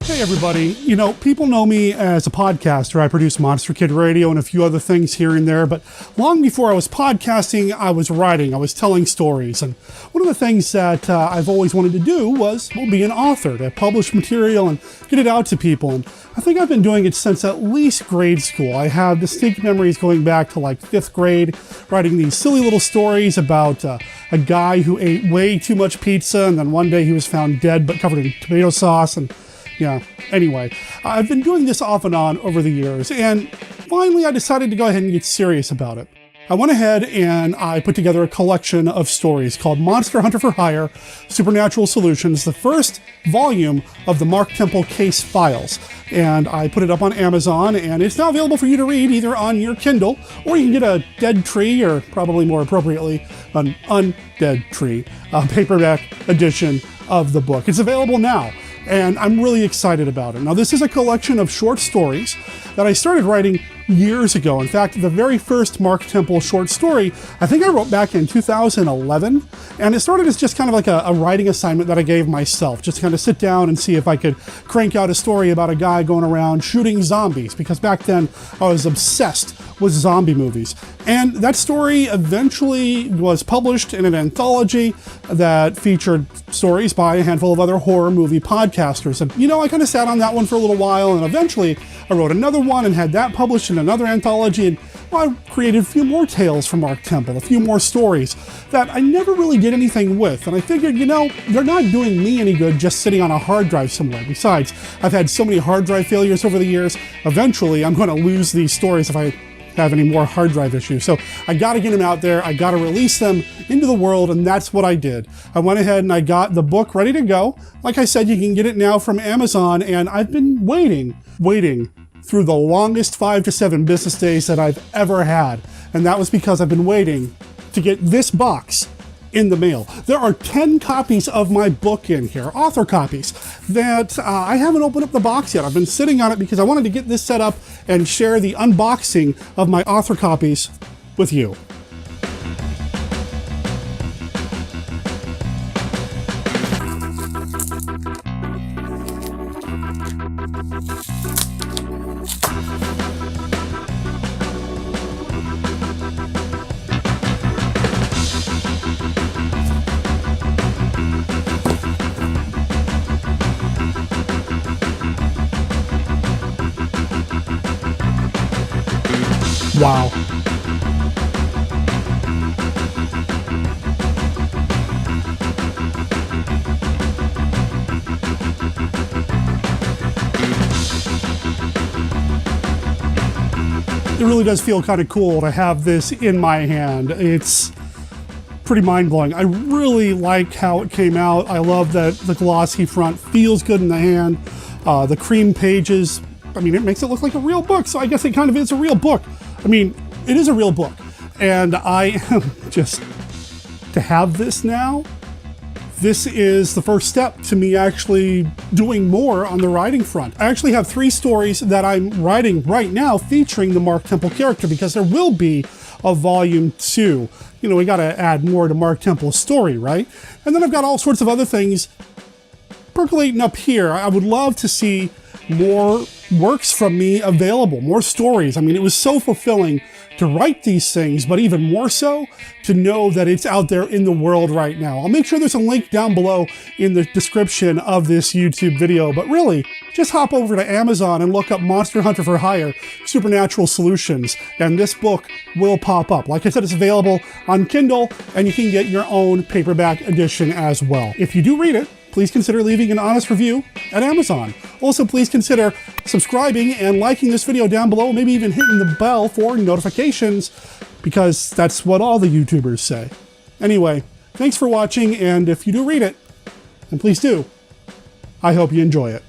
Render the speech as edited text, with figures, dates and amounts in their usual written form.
Hey everybody, people know me as a podcaster. I produce Monster Kid Radio and a few other things here and there, but long before I was podcasting, I was writing, I was telling stories, and one of the things that I've always wanted to do was, be an author, to publish material and get it out to people, and I think I've been doing it since at least grade school. I have distinct memories going back to like 5th grade, writing these silly little stories about a guy who ate way too much pizza, and then one day he was found dead but covered in tomato sauce, and anyway, I've been doing this off and on over the years, and finally I decided to go ahead and get serious about it. I went ahead and I put together a collection of stories called Monster Hunter for Hire, Supernatural Solutions, the first volume of the Mark Temple case files. And I put it up on Amazon, and it's now available for you to read either on your Kindle, or you can get a dead tree, or probably more appropriately, an undead tree, paperback edition of the book. It's available now, and I'm really excited about it. Now, this is a collection of short stories that I started writing years ago. In fact, the very first Mark Temple short story, I think I wrote back in 2011, and it started as just kind of like a writing assignment that I gave myself, just to kind of sit down and see if I could crank out a story about a guy going around shooting zombies, because back then I was obsessed with zombie movies. And that story eventually was published in an anthology that featured stories by a handful of other horror movie podcasters. And I kind of sat on that one for a little while, and eventually I wrote another one and had that published in another anthology, and I created a few more tales from Mark Temple, a few more stories that I never really did anything with. And I figured, they're not doing me any good just sitting on a hard drive somewhere. Besides, I've had so many hard drive failures over the years, eventually I'm going to lose these stories if I have any more hard drive issues. So I got to get them out there, I got to release them into the world, and that's what I did. I went ahead and I got the book ready to go. Like I said, you can get it now from Amazon, and I've been waiting through the longest 5 to 7 business days that I've ever had. And that was because I've been waiting to get this box in the mail. There are 10 copies of my book in here, author copies, that I haven't opened up the box yet. I've been sitting on it because I wanted to get this set up and share the unboxing of my author copies with you. Wow. It really does feel kind of cool to have this in my hand. It's pretty mind-blowing. I really like how it came out. I love that the glossy front feels good in the hand. The cream pages, it makes it look like a real book, so I guess it kind of is a real book. It is a real book, and I am just, to have this now, this is the first step to me actually doing more on the writing front. I actually have 3 stories that I'm writing right now featuring the Mark Temple character, because there will be a volume 2. We gotta add more to Mark Temple's story, right? And then I've got all sorts of other things percolating up here. I would love to see more works from me available, more stories. It was so fulfilling to write these things, but even more so to know that it's out there in the world right now. I'll make sure there's a link down below in the description of this YouTube video, but really, just hop over to Amazon and look up Monster Hunter for Hire, Supernatural Solutions, and this book will pop up. Like I said, it's available on Kindle, and you can get your own paperback edition as well. If you do read it, please consider leaving an honest review at Amazon. Also, please consider subscribing and liking this video down below, maybe even hitting the bell for notifications, because that's what all the YouTubers say. Anyway, thanks for watching, and if you do read it, and please do, I hope you enjoy it.